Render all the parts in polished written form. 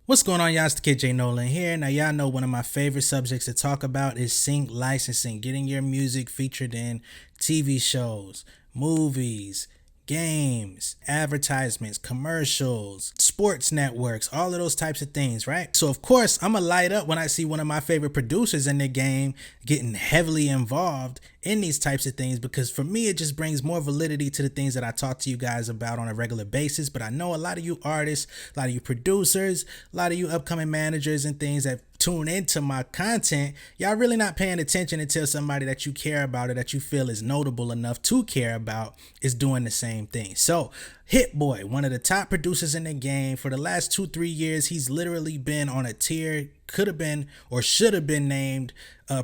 What's going on, y'all? It's the kid J Nolan here. Now, y'all know one of my favorite subjects to talk about is sync licensing, getting your music featured in TV shows, movies, games, advertisements, commercials, sports networks, all of those types of things, right? So, of course, I'm going to light up when I see one of my favorite producers in the game getting heavily involved in these types of things, because for me, it just brings more validity to the things that I talk to you guys about on a regular basis. But I know a lot of you artists, a lot of you producers, a lot of you upcoming managers and things that tune into my content, y'all really not paying attention until somebody that you care about or that you feel is notable enough to care about is doing the same thing. So HitBoy, one of the top producers in the game, for the last 2-3 years, he's literally been on a tier, could have been or should have been named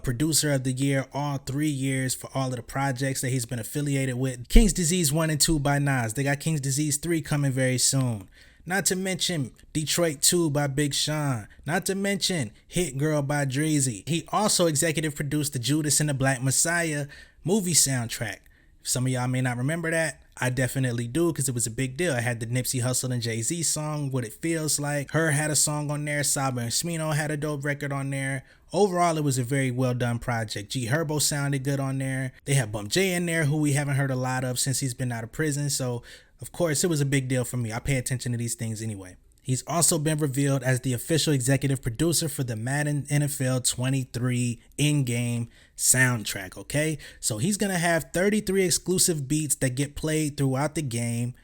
producer of the year all 3 years for all of the projects that he's been affiliated with. King's Disease 1 and 2 by Nas. They got King's Disease 3 coming very soon. Not to mention Detroit 2 by Big Sean. Not to mention Hit Girl by Dreezy. He also executive produced the Judas and the Black Messiah movie soundtrack. Some of y'all may not remember that. I definitely do, because it was a big deal. I had the Nipsey Hussle and Jay-Z song, What It Feels Like. Her had a song on there. Saba and Smino had a dope record on there. Overall, it was a very well done project. G Herbo sounded good on there. They had Bump J in there, who we haven't heard a lot of since he's been out of prison. So, of course, it was a big deal for me. I pay attention to these things anyway. He's also been revealed as the official executive producer for the Madden NFL 23 in-game soundtrack, okay? So he's going to have 33 exclusive beats that get played throughout the game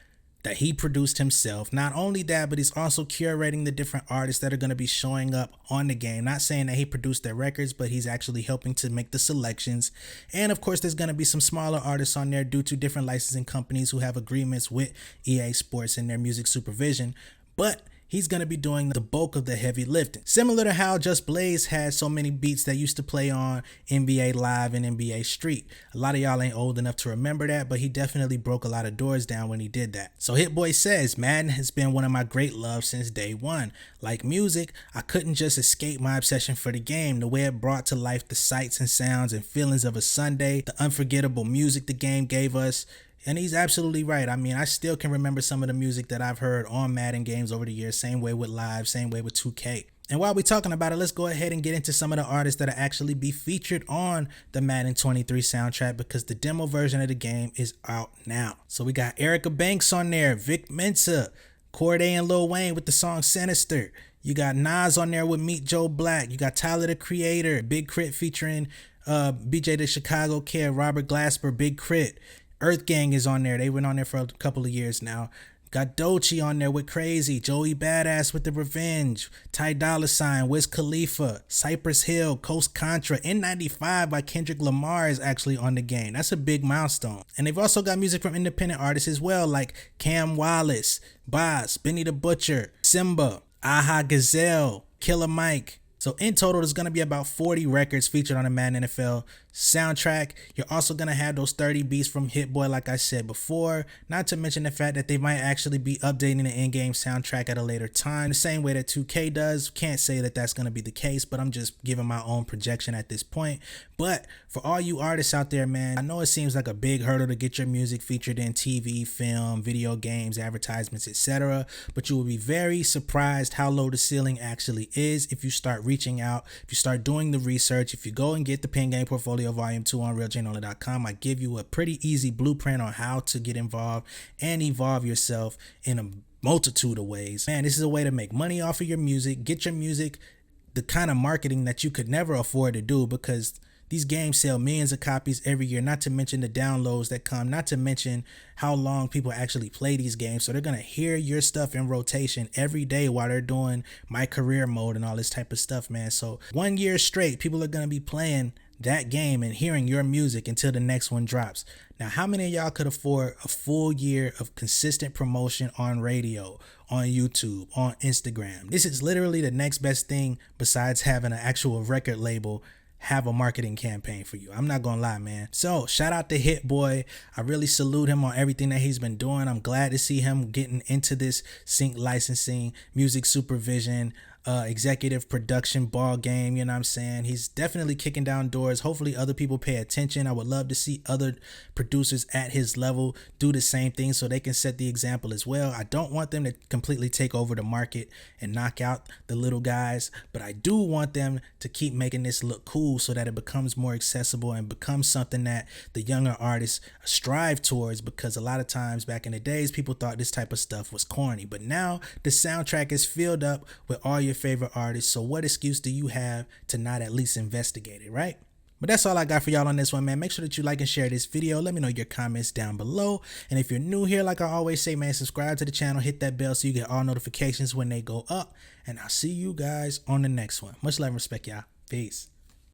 that he produced himself. Not only that, but he's also curating the different artists that are going to be showing up on the game. Not saying that he produced their records, but he's actually helping to make the selections. And of course, there's going to be some smaller artists on there due to different licensing companies who have agreements with EA Sports and their music supervision. But he's going to be doing the bulk of the heavy lifting. Similar to how Just Blaze had so many beats that used to play on NBA Live and NBA Street. A lot of y'all ain't old enough to remember that, but he definitely broke a lot of doors down when he did that. So HitBoy says, Madden has been one of my great loves since day one. Like music, I couldn't just escape my obsession for the game. The way it brought to life the sights and sounds and feelings of a Sunday, the unforgettable music the game gave us. And he's absolutely right. I mean, I still can remember some of the music that I've heard on Madden games over the years. Same way with Live, same way with 2K. And while we're talking about it, let's go ahead and get into some of the artists that will actually be featured on the Madden 23 soundtrack, because the demo version of the game is out now. So we got Erica Banks on there, Vic Mensa, Corday and Lil Wayne with the song Sinister. You got Nas on there with Meet Joe Black. You got Tyler the Creator, Big Crit featuring BJ the Chicago Kid, Robert Glasper, Big Crit. Earth Gang is on there. They went on there for a couple of years now. Got Doechii on there with Crazy, Joey Badass with The Revenge, Ty Dolla $ign, Wiz Khalifa, Cypress Hill, Coast Contra, N95 by Kendrick Lamar is actually on the game. That's a big milestone. And they've also got music from independent artists as well, like Cam Wallace, Boz, Benny the Butcher, Simba, Aha Gazelle, Killer Mike. So in total, there's going to be about 40 records featured on the Madden NFL soundtrack. You're also going to have those 30 beats from HitBoy, like I said before. Not to mention the fact that they might actually be updating the in-game soundtrack at a later time, the same way that 2K does. Can't say that that's going to be the case, but I'm just giving my own projection at this point. But for all you artists out there, man, I know it seems like a big hurdle to get your music featured in TV, film, video games, advertisements, etc. But you will be very surprised how low the ceiling actually is if you start reaching out, if you start doing the research, if you go and get the Pen Game Portfolio Volume 2 on realjnolan.com. I give you a pretty easy blueprint on how to get involved and evolve yourself in a multitude of ways. Man, this is a way to make money off of your music, get your music the kind of marketing that you could never afford to do, because these games sell millions of copies every year, not to mention the downloads that come, not to mention how long people actually play these games. So they're going to hear your stuff in rotation every day while they're doing my career mode and all this type of stuff, man. So 1 year straight, people are going to be playing that game and hearing your music until the next one drops. Now, how many of y'all could afford a full year of consistent promotion on radio, on YouTube, on Instagram? This is literally the next best thing besides having an actual record label have a marketing campaign for you. I'm not gonna lie, man. So shout out to HitBoy. I really salute him on everything that he's been doing. I'm glad to see him getting into this sync licensing, music supervision, executive production ball game. You know what I'm saying? He's definitely kicking down doors. Hopefully other people pay attention. I would love to see other producers at his level do the same thing so they can set the example as well. I don't want them to completely take over the market and knock out the little guys, but I do want them to keep making this look cool so that it becomes more accessible and becomes something that the younger artists strive towards, because a lot of times back in the days people thought this type of stuff was corny, but now the soundtrack is filled up with all your favorite artists, so what excuse do you have to not at least investigate it, right? But that's all I got for y'all on this one, man. Make sure that you like and share this video. Let me know your comments down below. And if you're new here, like I always say, man, subscribe to the channel, hit that bell so you get all notifications when they go up. And I'll see you guys on the next one. Much love and respect, y'all. Peace.